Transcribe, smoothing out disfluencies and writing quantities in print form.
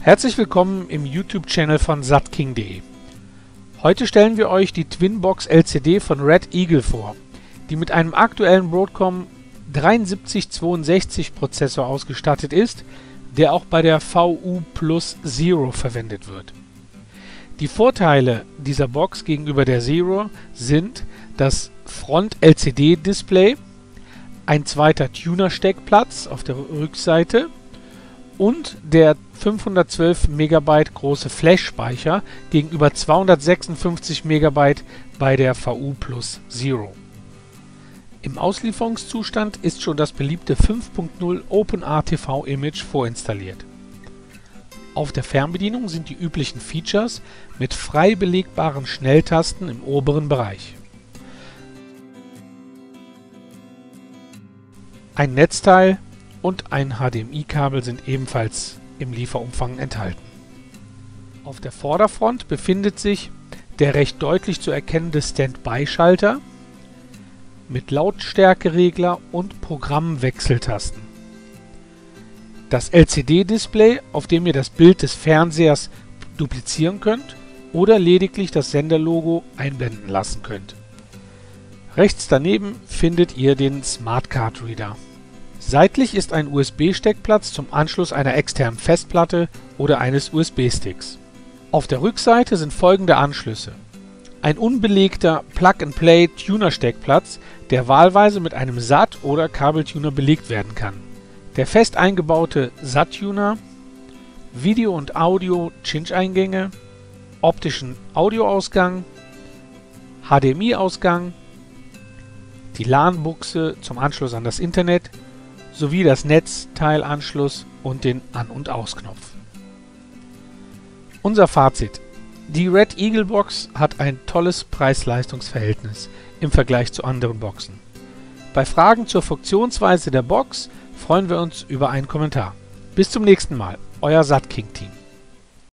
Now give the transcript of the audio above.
Herzlich willkommen im YouTube-Channel von sattking.de. Heute stellen wir euch die Twinbox LCD von Red Eagle vor, die mit einem aktuellen Broadcom 7362 Prozessor ausgestattet ist, der auch bei der VU Plus Zero verwendet wird. Die Vorteile dieser Box gegenüber der Zero sind das Front-LCD-Display, ein zweiter Tuner-Steckplatz auf der Rückseite und der 512 MB große Flash-Speicher gegenüber 256 MB bei der VU Plus Zero. Im Auslieferungszustand ist schon das beliebte 5.0 OpenRTV Image vorinstalliert. Auf der Fernbedienung sind die üblichen Features mit frei belegbaren Schnelltasten im oberen Bereich. Ein Netzteil und ein HDMI-Kabel sind ebenfalls im Lieferumfang enthalten. Auf der Vorderfront befindet sich der recht deutlich zu erkennende Standby-Schalter mit Lautstärkeregler und Programmwechseltasten. Das LCD-Display, auf dem ihr das Bild des Fernsehers duplizieren könnt oder lediglich das Senderlogo einblenden lassen könnt. Rechts daneben findet ihr den Smart Card Reader. Seitlich ist ein USB-Steckplatz zum Anschluss einer externen Festplatte oder eines USB-Sticks. Auf der Rückseite sind folgende Anschlüsse: ein unbelegter Plug-and-Play-Tuner-Steckplatz, der wahlweise mit einem SAT- oder Kabeltuner belegt werden kann. Der fest eingebaute SAT-Tuner, Video- und Audio-Cinch-Eingänge, optischen Audioausgang, HDMI-Ausgang, die LAN-Buchse zum Anschluss an das Internet sowie das Netzteilanschluss und den An- und Ausknopf. Unser Fazit: Die Red Eagle Box hat ein tolles Preis-Leistungs-Verhältnis im Vergleich zu anderen Boxen. Bei Fragen zur Funktionsweise der Box freuen wir uns über einen Kommentar. Bis zum nächsten Mal, euer sattking-Team.